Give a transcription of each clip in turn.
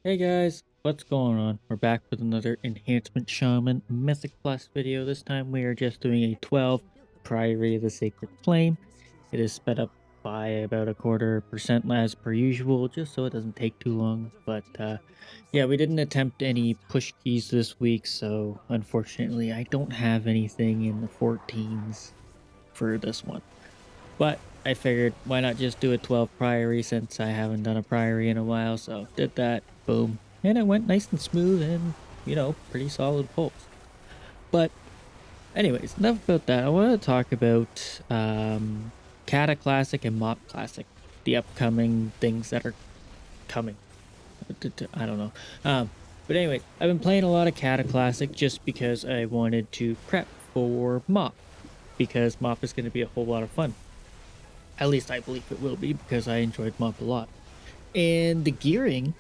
Hey guys, what's going on? We're back with another Enhancement Shaman Mythic Plus video. This time we are just doing a 12 Priory of the Sacred Flame. It is sped up by about a 1/4% as per usual, just so it doesn't take too long. But yeah, we didn't attempt any push keys this week, so unfortunately I don't have anything in the 14s for this one. But I figured why not just do a 12 Priory since I haven't done a Priory in a while, so did that, boom. And it went nice and smooth and, pretty solid pulls. But anyways, enough about that. I want to talk about Kata Classic and Mop Classic, the upcoming things that are coming. I don't know. But anyways, I've been playing a lot of Kata Classic just because I wanted to prep for Mop, because Mop is going to be a whole lot of fun. At least I believe it will be because I enjoyed Mop a lot. And the gearing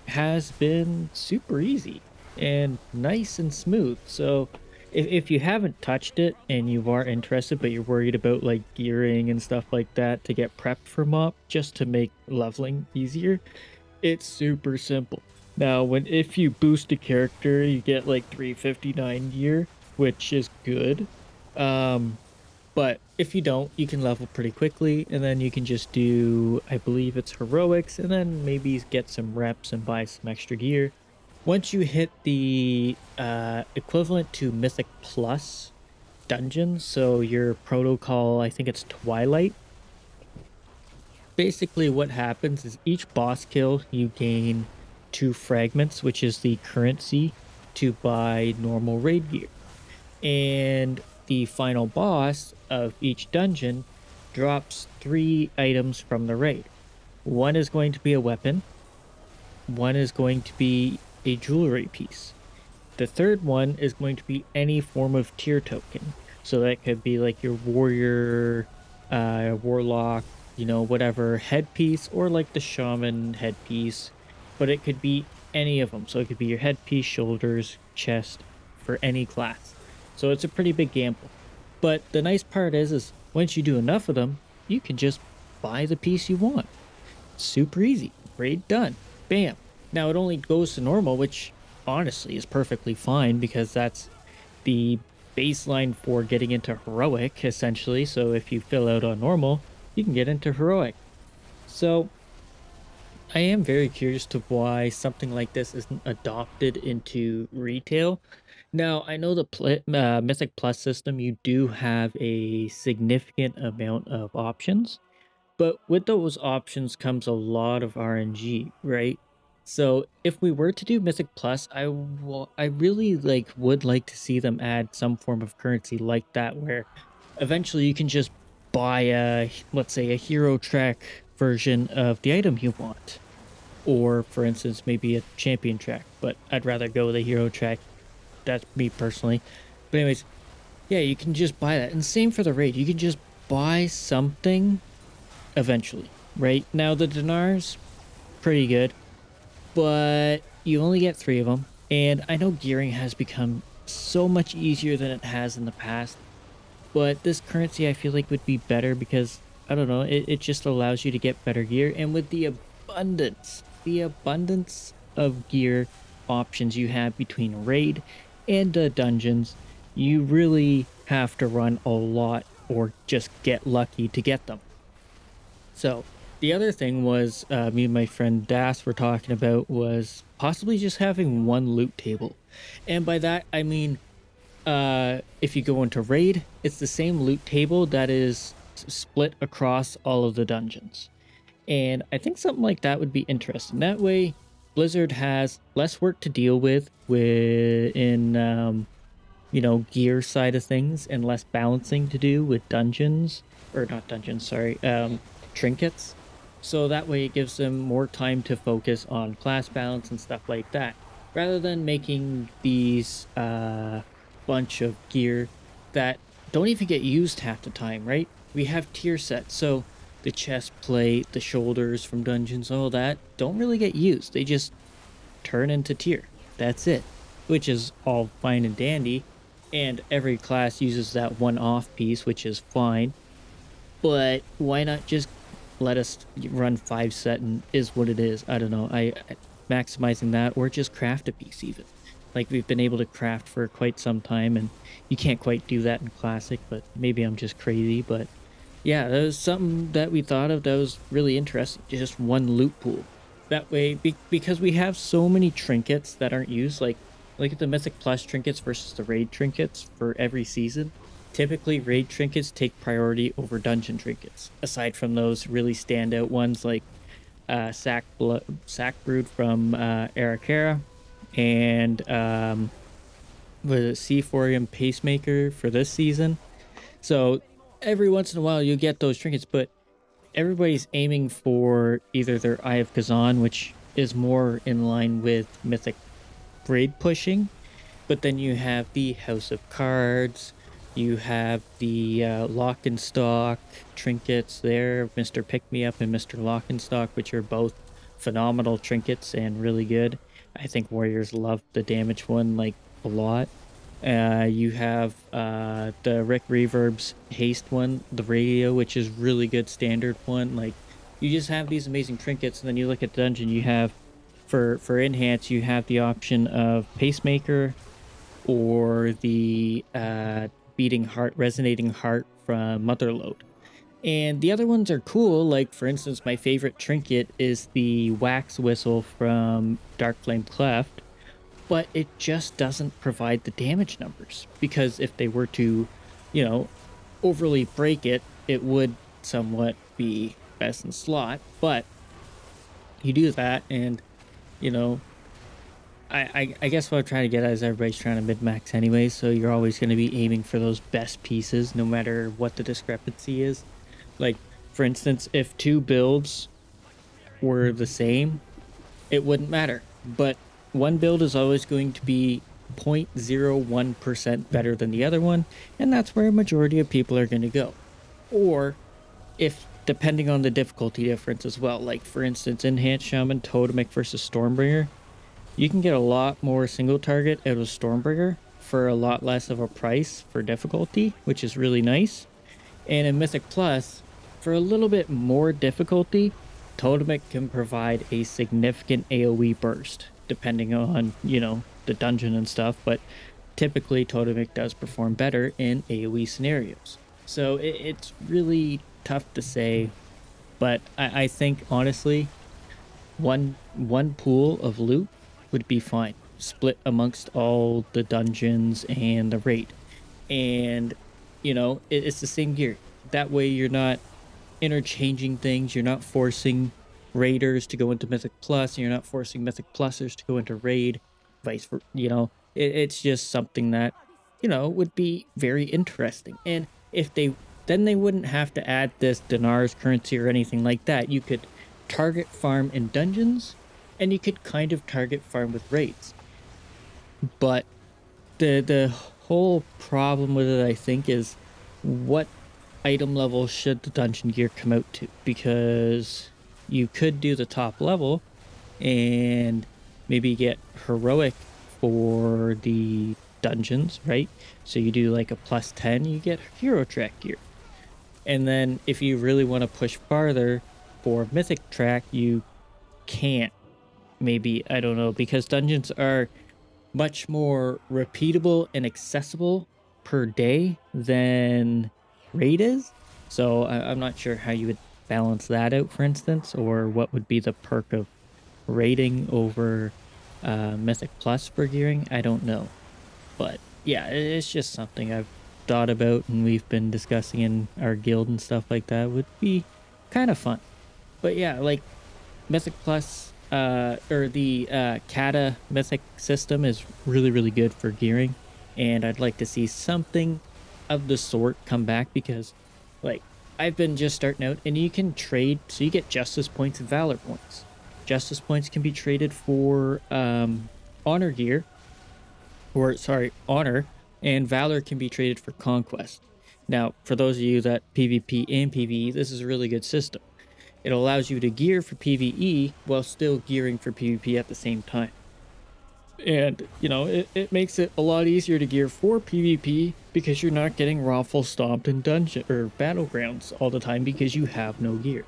has been super easy and nice and smooth. So if you haven't touched it and you are interested, but you're worried about like gearing and stuff like that to get prepped for Mop just to make leveling easier, it's super simple. Now, if you boost a character, you get like 359 gear, which is good. Um, but if you don't, you can level pretty quickly, and then you can just do, I believe it's heroics, and then maybe get some reps and buy some extra gear. Once you hit the equivalent to Mythic Plus dungeon, so your protocol, I think it's Twilight. Basically, what happens is each boss kill, you gain 2 fragments, which is the currency to buy normal raid gear. And the final boss of each dungeon drops 3 items from the raid. One is going to be a weapon, one is going to be a jewelry piece. The third one is going to be any form of tier token. So that could be like your warrior, warlock, whatever headpiece, or like the shaman headpiece. But it could be any of them. So it could be your headpiece, shoulders, chest, for any class. So it's a pretty big gamble. But the nice part is once you do enough of them, you can just buy the piece you want. Super easy. Raid done. Bam. Now it only goes to normal, which honestly is perfectly fine because that's the baseline for getting into heroic, essentially. So if you fill out on normal, you can get into heroic. So I am very curious to why something like this isn't adopted into retail. Now, I know the Mythic Plus system, you do have a significant amount of options, but with those options comes a lot of RNG, right? So if we were to do Mythic Plus, I really would like to see them add some form of currency like that, where eventually you can just buy let's say a hero track version of the item you want, or for instance maybe a champion track. But I'd rather go with a hero track. That's me personally. But anyways, yeah, you can just buy that, and same for the raid. You can just buy something eventually. Right now, the dinars pretty good, but you only get 3 of them. And I know gearing has become so much easier than it has in the past, but this currency I feel like would be better because I don't know, it just allows you to get better gear. And with the abundance of gear options you have between raid and dungeons, you really have to run a lot or just get lucky to get them. So the other thing was, me and my friend Das were talking about was possibly just having one loot table. And by that, I mean, if you go into raid, it's the same loot table that is split across all of the dungeons. And I think something like that would be interesting. That way, Blizzard has less work to deal with in gear side of things, and less balancing to do with dungeons, or not dungeons, sorry, trinkets. So that way it gives them more time to focus on class balance and stuff like that, rather than making these bunch of gear that don't even get used half the time, right? We have tier sets, so the chest plate, the shoulders from dungeons, all that don't really get used. They just turn into tier. That's it, which is all fine and dandy. And every class uses that one off piece, which is fine. But why not just let us run 5 set and is what it is? I don't know. maximizing that, or just craft a piece even. Like we've been able to craft for quite some time, and you can't quite do that in classic, but maybe I'm just crazy. But yeah, that was something that we thought of that was really interesting. Just one loot pool. That way, because we have so many trinkets that aren't used, like look at the Mythic Plus trinkets versus the Raid trinkets for every season. Typically, Raid trinkets take priority over dungeon trinkets. Aside from those really standout ones like Sack Brood from Arakara and the Seaphorium Pacemaker for this season. So every once in a while you get those trinkets, but everybody's aiming for either their Eye of Kazan, which is more in line with Mythic Raid pushing, but then you have the House of Cards, you have the Lock and Stock trinkets there, Mr. Pick Me Up and Mr. Lock and Stock, which are both phenomenal trinkets and really good. I think Warriors love the damage one like a lot. You have the Rick Reverb's haste one, the radio, which is really good standard one. Like you just have these amazing trinkets, and then you look at the dungeon. You have for enhance, you have the option of pacemaker or the beating heart, resonating heart from Motherload. And the other ones are cool. Like for instance, my favorite trinket is the wax whistle from Dark Flame Cleft, but it just doesn't provide the damage numbers because if they were to, you know, overly break it, it would somewhat be best in slot. But you do that, and you know, I guess what I'm trying to get at is everybody's trying to mid max anyway, so you're always going to be aiming for those best pieces, no matter what the discrepancy is. Like for instance, if two builds were the same, it wouldn't matter. But one build is always going to be 0.01% better than the other one, and that's where a majority of people are going to go. Or if depending on the difficulty difference as well, like for instance, Enhanced Shaman Totemic versus Stormbringer, you can get a lot more single target out of Stormbringer for a lot less of a price for difficulty, which is really nice. And in Mythic Plus, for a little bit more difficulty, Totemic can provide a significant AoE burst, depending on, you know, the dungeon and stuff, but typically Totemic does perform better in AoE scenarios. So it's really tough to say, but I think honestly, one pool of loot would be fine, split amongst all the dungeons and the raid. And, you know, it's the same gear. That way you're not interchanging things. You're not forcing raiders to go into Mythic Plus, and you're not forcing Mythic Plusers to go into raid, vice versa. You know, it's just something that, you know, would be very interesting. And if they then they wouldn't have to add this dinars currency or anything like that. You could target farm in dungeons, and you could kind of target farm with raids. But the whole problem with it, I think, is what item level should the dungeon gear come out to? Because you could do the top level and maybe get heroic for the dungeons, right? So you do like a +10, you get hero track gear. And then if you really want to push farther for mythic track, you can't. Maybe, I don't know, because dungeons are much more repeatable and accessible per day than raid is. So I'm not sure how you would balance that out, for instance, or what would be the perk of raiding over Mythic Plus for gearing. I don't know. But yeah, it's just something I've thought about and we've been discussing in our guild and stuff like that. Would be kind of fun. But yeah, like Mythic Plus or the Kata Mythic system is really, really good for gearing. And I'd like to see something of the sort come back because, like, I've been just starting out and you can trade, so you get Justice points and Valor points. Justice points can be traded for Honor gear, or sorry, Honor, and Valor can be traded for Conquest. Now, for those of you that PvP and PvE, this is a really good system. It allows you to gear for PvE while still gearing for PvP at the same time. And, you know, it makes it a lot easier to gear for PvP because you're not getting raffle stomped in dungeon or battlegrounds all the time because you have no gear.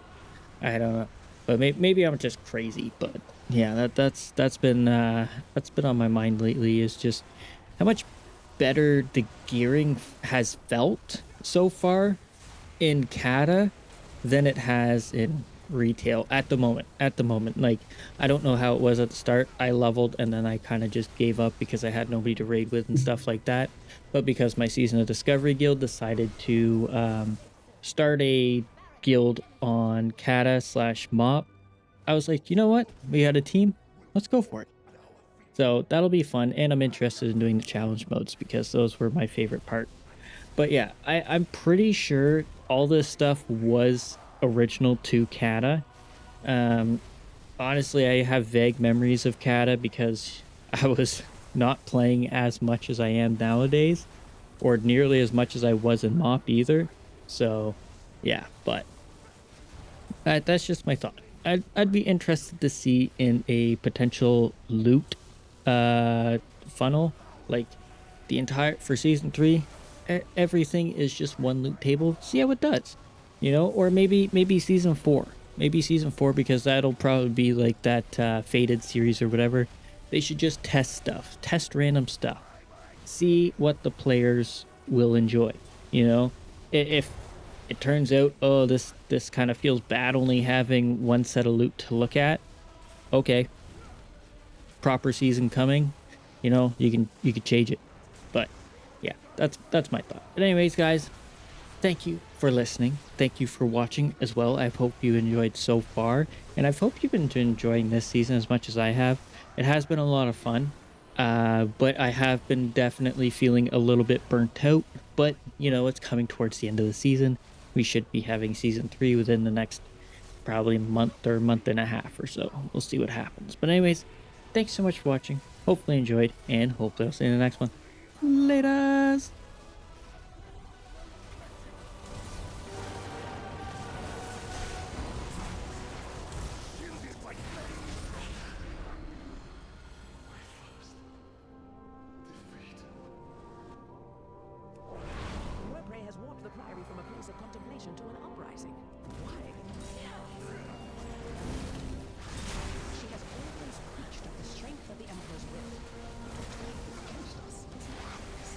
I don't know. But maybe I'm just crazy, but Yeah, that's been on my mind lately is just how much better the gearing has felt so far in Kata than it has in retail at the moment. At the moment, like I don't know how it was at the start. I leveled and then I kind of just gave up because I had nobody to raid with and stuff like that. But because my season of Discovery Guild decided to start a guild on Kata slash Mop, I was like, you know what? We had a team. Let's go for it. So that'll be fun, and I'm interested in doing the challenge modes because those were my favorite part. But yeah, I'm pretty sure all this stuff was original to Kata. Um, Honestly, I have vague memories of Kata because I was not playing as much as I am nowadays, or nearly as much as I was in Mop either. So yeah, but that's just my thought. I'd be interested to see in a potential loot funnel, like the entire for season 3, everything is just one loot table. See how it does. You know, or maybe season 4. Maybe season 4 because that'll probably be like that faded series or whatever. They should just test stuff, test random stuff, see what the players will enjoy. You know, if it turns out, oh, this kind of feels bad only having one set of loot to look at. Okay, proper season coming. You know, you can change it. But yeah, that's my thought. But anyways, guys, thank you for listening. Thank you for watching as well. I hope you enjoyed so far, and I hope you've been enjoying this season as much as I have. It has been a lot of fun, but I have been definitely feeling a little bit burnt out. But you know, it's coming towards the end of the season. We should be having season 3 within the next probably month or month and a half or so. We'll see what happens. But anyways, thanks so much for watching. Hopefully enjoyed, and hopefully I'll see you in the next one. Later. Your prey has warped the Priory from a place of contemplation to an uprising. Why? She has always preached of the strength of the Emperor's will. Against us is madness.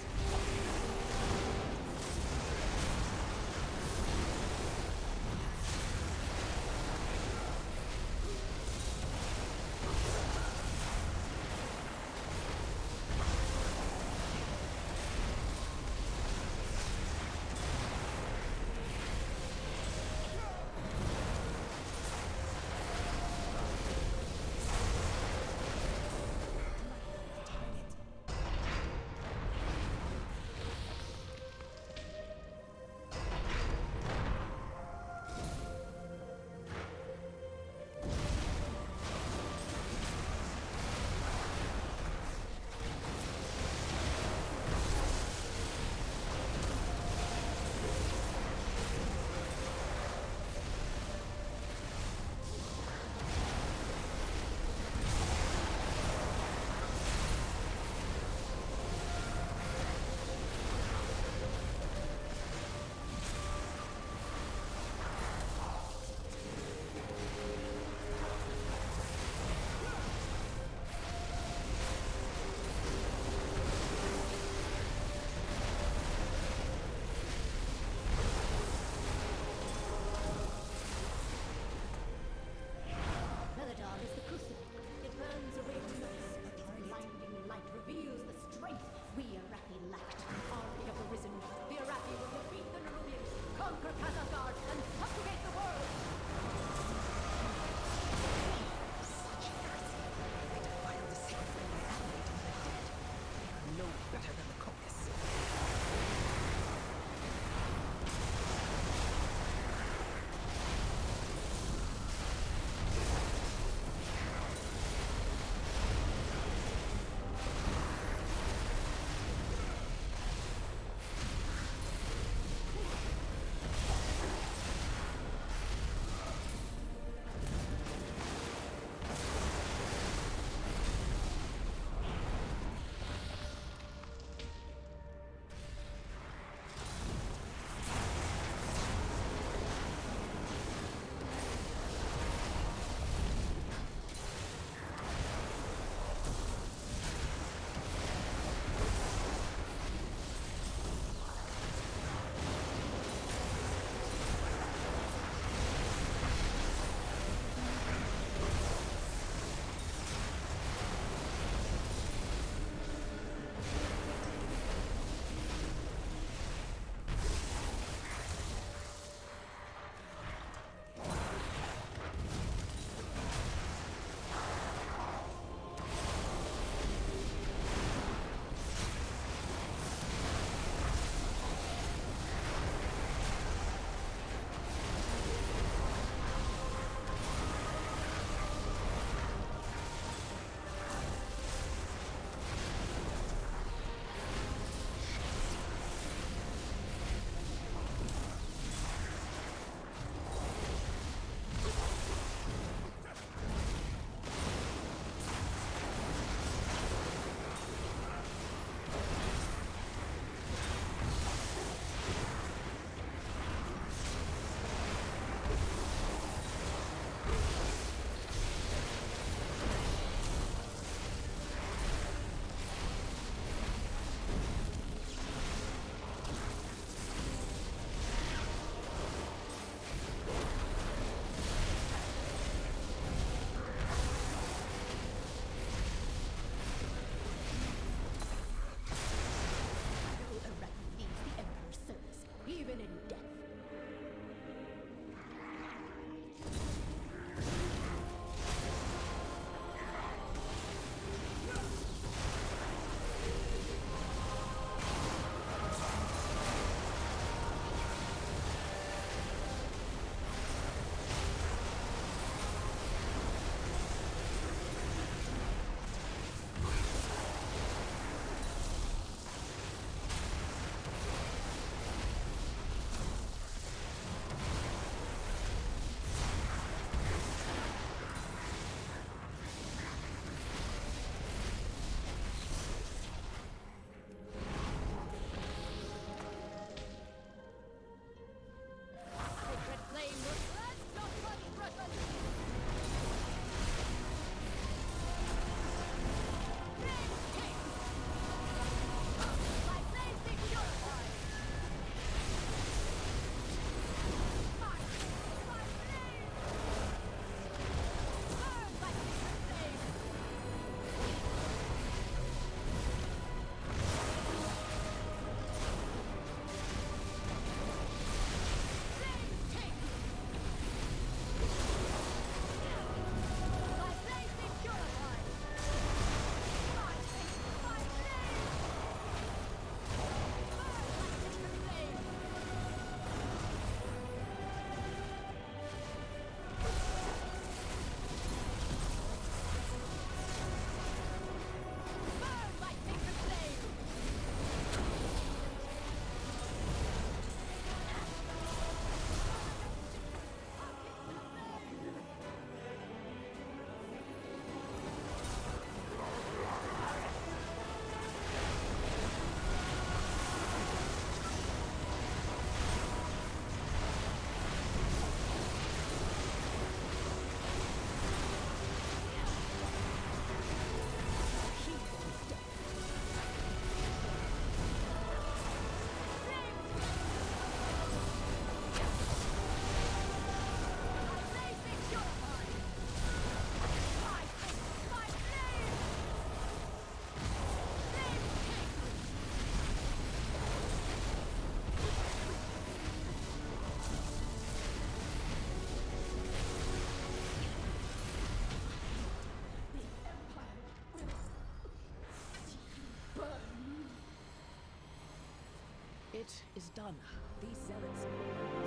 It is done. These zealots no longer